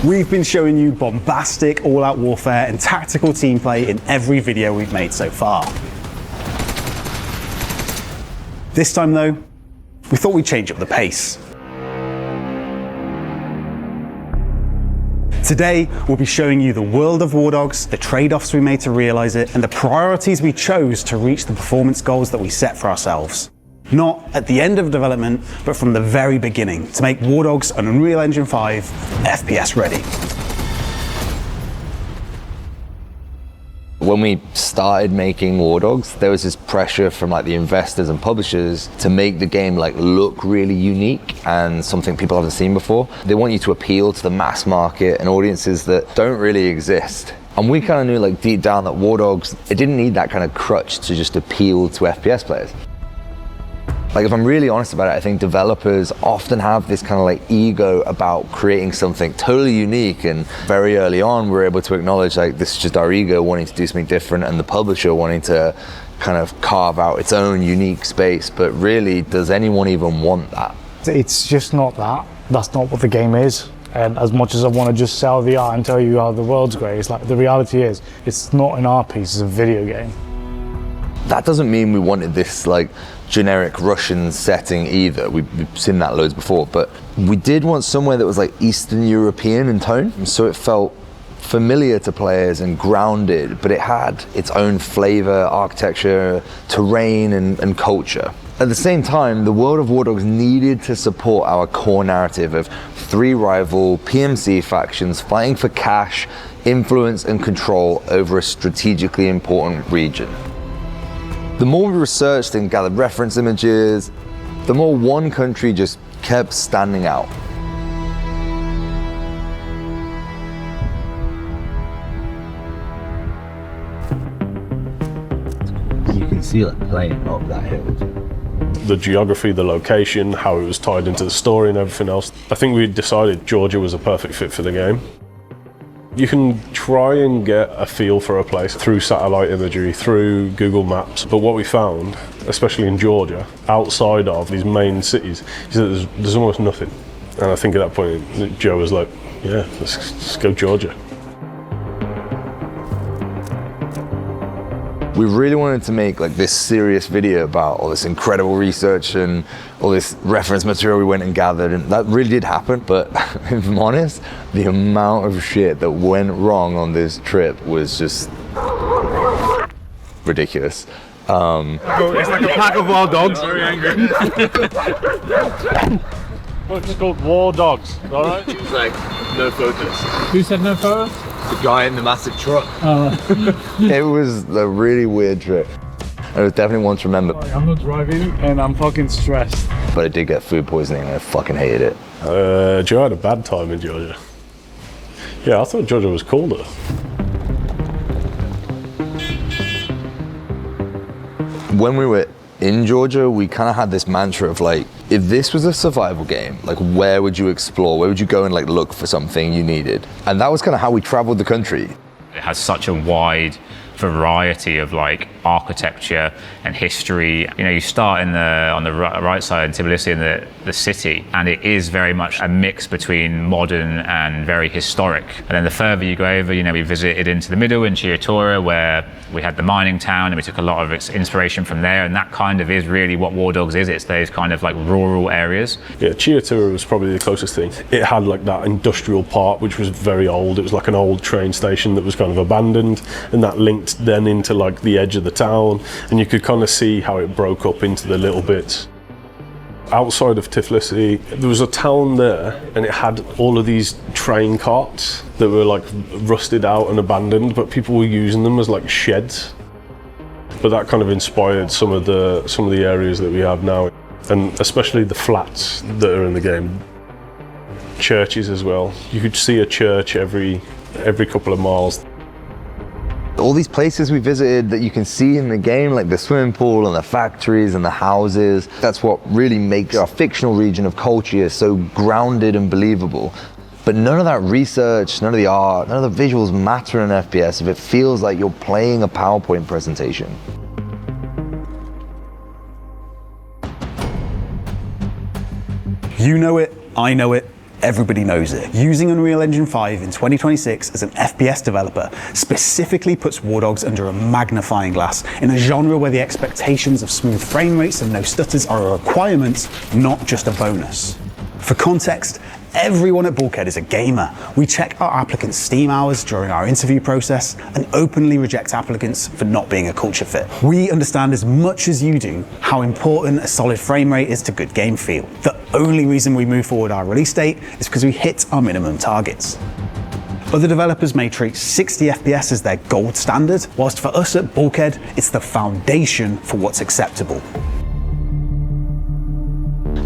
We've been showing you bombastic all-out warfare and tactical team play in every video we've made so far. This time though, we thought we'd change up the pace. Today, we'll be showing you the world of WARDOGS, the trade-offs we made to realize it, and the priorities we chose to reach the performance goals that we set for ourselves. Not at the end of development, but from the very beginning, to make WARDOGS an Unreal Engine 5 FPS ready. When we started making WARDOGS, there was this pressure from the investors and publishers to make the game look really unique and something people haven't seen before. They want you to appeal to the mass market and audiences that don't really exist. And we kind of knew deep down that WARDOGS, it didn't need that kind of crutch to just appeal to FPS players. If I'm really honest about it, I think developers often have this kind of ego about creating something totally unique, and very early on we're able to acknowledge this is just our ego wanting to do something different and the publisher wanting to kind of carve out its own unique space. But really, does anyone even want that? It's just not that. That's not what the game is. And as much as I want to just sell the art and tell you how the world's great, it's the reality is, it's not an art piece, it's a video game. That doesn't mean we wanted this generic Russian setting either. We've seen that loads before, but we did want somewhere that was Eastern European in tone, so it felt familiar to players and grounded, but it had its own flavor, architecture, terrain, and culture. At the same time, the world of WARDOGS needed to support our core narrative of 3 rival PMC factions fighting for cash, influence, and control over a strategically important region. The more we researched and gathered reference images, the more one country just kept standing out. You can see it playing up that hill. The geography, the location, how it was tied into the story and everything else. I think we decided Georgia was a perfect fit for the game. You can try and get a feel for a place through satellite imagery, through Google Maps, but what we found, especially in Georgia, outside of these main cities, is that there's almost nothing. And I think at that point, Joe was like, yeah, let's go Georgia. We really wanted to make this serious video about all this incredible research and all this reference material we went and gathered, and that really did happen. But if I'm honest, the amount of shit that went wrong on this trip was just ridiculous. It's like a pack of wild dogs. Very angry. Well, it's called WARDOGS, all right? He was like, no photos. Who said no photos? The guy in the massive truck. It was a really weird trip. It was definitely one to remember. I'm not driving and I'm fucking stressed. But I did get food poisoning and I fucking hated it. Joe had a bad time in Georgia. Yeah, I thought Georgia was colder. When we were in Georgia, we kind of had this mantra of if this was a survival game, where would you explore? Where would you go and look for something you needed? And that was kind of how we traveled the country. It has such a wide variety of architecture and history. You start on the right side in Tbilisi, in the city, and it is very much a mix between modern and very historic. And then the further you go over, we visited into the middle in Chiatura, where we had the mining town, and we took a lot of inspiration from there. And that kind of is really what WARDOGS is. It's those kind of rural areas. Yeah, Chiatura was probably the closest thing. It had that industrial part, which was very old. It was an old train station that was kind of abandoned, and that linked then into the edge of the town, and you could kind of see how it broke up into the little bits. Outside of Tbilisi, there was a town there, and it had all of these train carts that were rusted out and abandoned, but people were using them as sheds. But that kind of inspired some of the areas that we have now, and especially the flats that are in the game. Churches as well. You could see a church every couple of miles. All these places we visited that you can see in the game, the swimming pool and the factories and the houses, that's what really makes our fictional region of culture so grounded and believable. But none of that research, none of the art, none of the visuals matter in FPS if it feels like you're playing a PowerPoint presentation. You know it, I know it, everybody knows it. Using Unreal Engine 5 in 2026 as an FPS developer specifically puts WARDOGS under a magnifying glass in a genre where the expectations of smooth frame rates and no stutters are a requirement, not just a bonus. For context, everyone at Bulkhead is a gamer. We check our applicants' Steam hours during our interview process and openly reject applicants for not being a culture fit. We understand as much as you do how important a solid frame rate is to good game feel. The only reason we move forward our release date is because we hit our minimum targets. Other developers may treat 60 FPS as their gold standard, whilst for us at Bulkhead, it's the foundation for what's acceptable.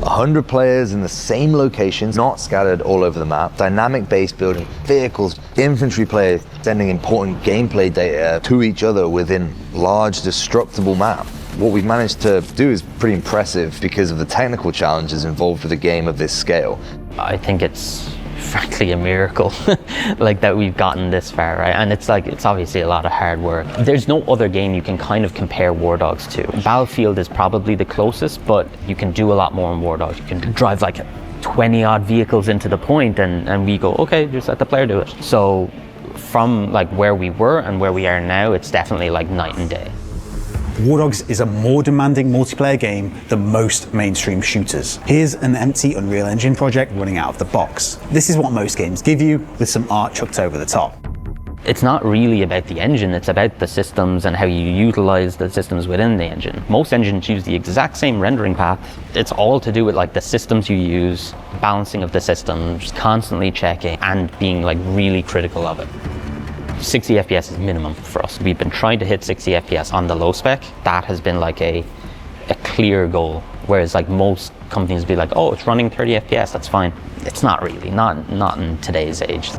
100 players in the same locations, not scattered all over the map, dynamic base building, vehicles, infantry players sending important gameplay data to each other within large destructible map. What we've managed to do is pretty impressive because of the technical challenges involved with a game of this scale. I think it's frankly a miracle like that we've gotten this far, right? And it's obviously a lot of hard work. There's no other game you can kind of compare WARDOGS to. Battlefield is probably the closest, but you can do a lot more in WARDOGS. You can drive like 20 odd vehicles into the point and we go, okay, just let the player do it. So from like where we were and where we are now, it's definitely like night and day. WARDOGS is a more demanding multiplayer game than most mainstream shooters. Here's an empty Unreal Engine project running out of the box. This is what most games give you, with some art chucked over the top. It's not really about the engine, it's about the systems and how you utilize the systems within the engine. Most engines use the exact same rendering path. It's all to do with like the systems you use, balancing of the systems, constantly checking and being like really critical of it. 60 FPS is minimum for us. We've been trying to hit 60 FPS on the low spec. That has been like a clear goal. Whereas like most companies be like, oh, it's running 30 FPS, that's fine. It's not really, not in today's age.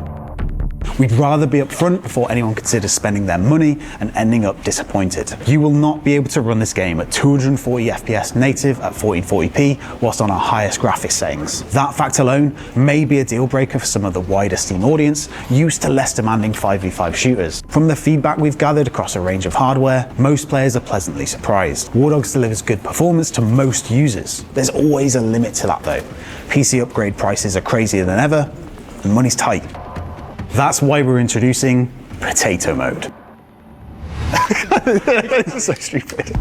We'd rather be upfront before anyone considers spending their money and ending up disappointed. You will not be able to run this game at 240 FPS native at 1440p whilst on our highest graphics settings. That fact alone may be a deal breaker for some of the wider Steam audience used to less demanding 5v5 shooters. From the feedback we've gathered across a range of hardware, most players are pleasantly surprised. WARDOGS delivers good performance to most users. There's always a limit to that though. PC upgrade prices are crazier than ever, and money's tight. That's why we're introducing Potato Mode. It's so stupid.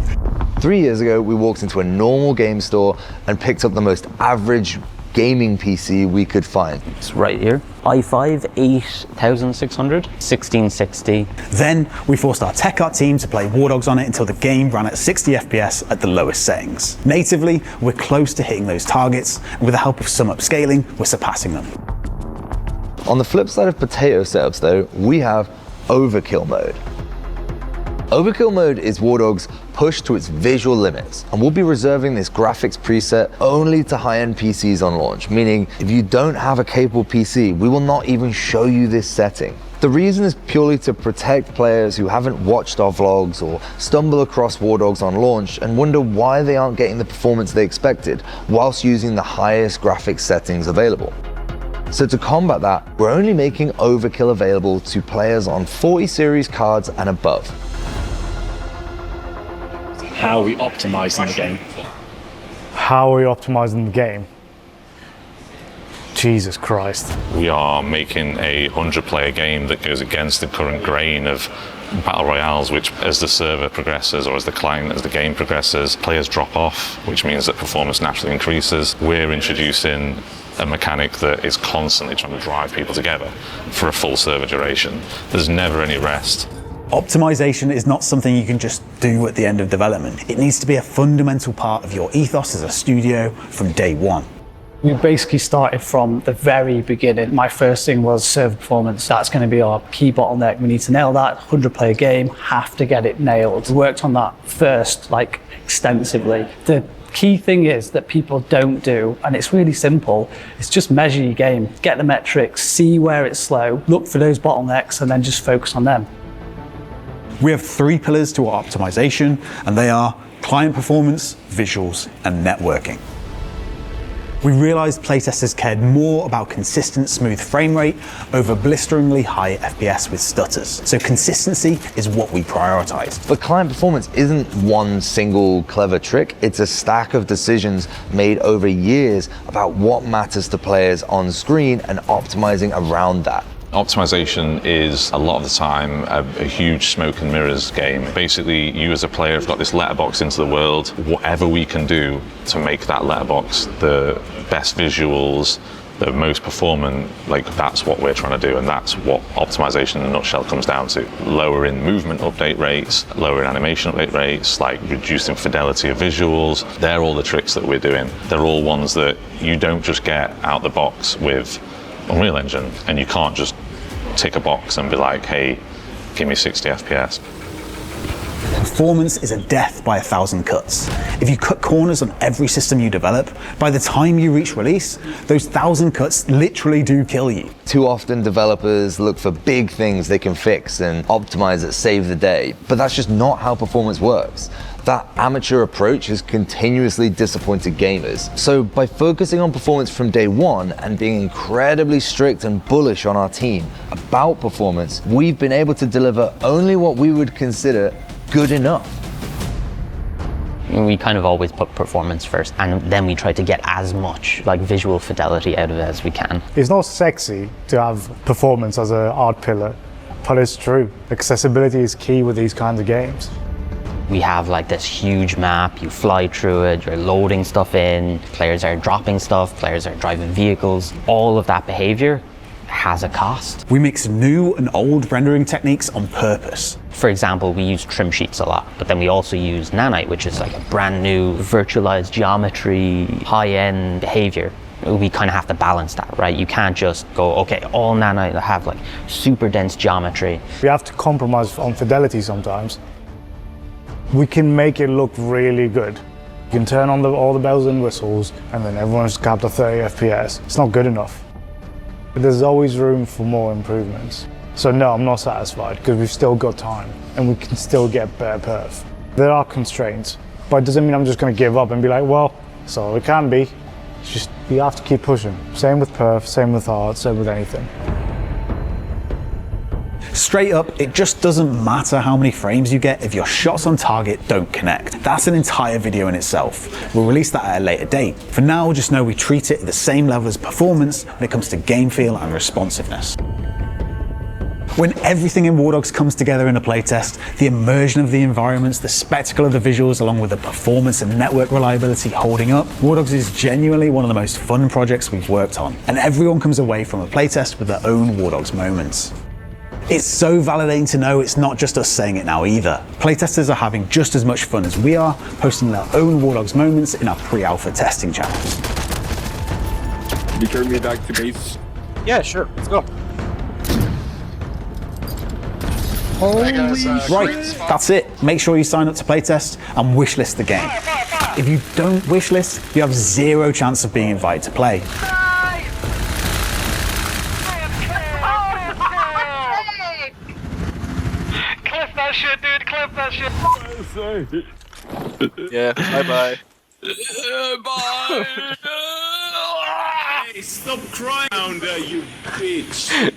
3 years ago, we walked into a normal game store and picked up the most average gaming PC we could find. It's right here. i5 8600, 1660. Then we forced our tech art team to play WARDOGS on it until the game ran at 60 FPS at the lowest settings. Natively, we're close to hitting those targets, and with the help of some upscaling, we're surpassing them. On the flip side of potato setups though, we have Overkill Mode. Overkill Mode is WARDOGS pushed to its visual limits, and we'll be reserving this graphics preset only to high-end PCs on launch, meaning if you don't have a capable PC, we will not even show you this setting. The reason is purely to protect players who haven't watched our vlogs or stumble across WARDOGS on launch and wonder why they aren't getting the performance they expected whilst using the highest graphics settings available. So to combat that, we're only making Overkill available to players on 40 series cards and above. How are we optimizing the game? How are we optimizing the game? Jesus Christ. We are making a 100-player game that goes against the current grain of battle royales, which as the server progresses or as the client, as the game progresses, players drop off, which means that performance naturally increases. We're introducing a mechanic that is constantly trying to drive people together for a full server duration. There's never any rest. Optimization is not something you can just do at the end of development. It needs to be a fundamental part of your ethos as a studio from day one. We basically started from the very beginning. My first thing was server performance. That's going to be our key bottleneck. We need to nail that. 100-player game, have to get it nailed. We worked on that first, like extensively. The key thing is that people don't do, and it's really simple, it's just measure your game, get the metrics, see where it's slow, look for those bottlenecks, and then just focus on them. We have 3 pillars to our optimization, and they are client performance, visuals, and networking. We realised playtesters cared more about consistent, smooth frame rate over blisteringly high FPS with stutters. So consistency is what we prioritised. But client performance isn't one single clever trick. It's a stack of decisions made over years about what matters to players on screen and optimizing around that. Optimization is a lot of the time a huge smoke and mirrors game. Basically, you as a player have got this letterbox into the world. Whatever we can do to make that letterbox the best visuals, the most performant, like that's what we're trying to do, and that's what optimization in a nutshell comes down to. Lowering movement update rates, lowering animation update rates, like reducing fidelity of visuals. They're all the tricks that we're doing. They're all ones that you don't just get out the box with Unreal Engine, and you can't just tick a box and be like, hey, give me 60 FPS. Performance is a death by 1,000 cuts. If you cut corners on every system you develop, by the time you reach release, those 1,000 cuts literally do kill you. Too often developers look for big things they can fix and optimize that save the day, but that's just not how performance works. That amateur approach has continuously disappointed gamers. So by focusing on performance from day one and being incredibly strict and bullish on our team about performance, we've been able to deliver only what we would consider good enough. We kind of always put performance first, and then we try to get as much like visual fidelity out of it as we can. It's not sexy to have performance as an art pillar, but it's true. Accessibility is key with these kinds of games. We have like this huge map, you fly through it, you're loading stuff in, players are dropping stuff, players are driving vehicles. All of that behavior has a cost. We mix new and old rendering techniques on purpose. For example, we use trim sheets a lot, but then we also use nanite, which is like a brand new virtualized geometry, high-end behavior. We kind of have to balance that, right? You can't just go, okay, all nanite have like super dense geometry. We have to compromise on fidelity sometimes. We can make it look really good. You can turn on all the bells and whistles and then everyone's capped at 30 FPS. It's not good enough. But there's always room for more improvements. So no, I'm not satisfied because we've still got time and we can still get better perf. There are constraints, but it doesn't mean I'm just going to give up and be like, well, so it can be. It's just, you have to keep pushing. Same with perf, same with art, same with anything. Straight up, it just doesn't matter how many frames you get if your shots on target don't connect. That's an entire video in itself. We'll release that at a later date. For now, just know we treat it at the same level as performance when it comes to game feel and responsiveness. When everything in WARDOGS comes together in a playtest, the immersion of the environments, the spectacle of the visuals, along with the performance and network reliability holding up, WARDOGS is genuinely one of the most fun projects we've worked on, and everyone comes away from a playtest with their own WARDOGS moments. It's so validating to know it's not just us saying it now either. Playtesters are having just as much fun as we are, posting their own WARDOGS moments in our pre-alpha testing channels. Can you turn me back to base? Yeah, sure. Let's go. Holy right, that's it. Make sure you sign up to playtest and wishlist the game. If you don't wishlist, you have zero chance of being invited to play. Clip that shit, dude. Clip that shit. Yeah, bye-bye. Bye. Hey, stop crying down there, you bitch.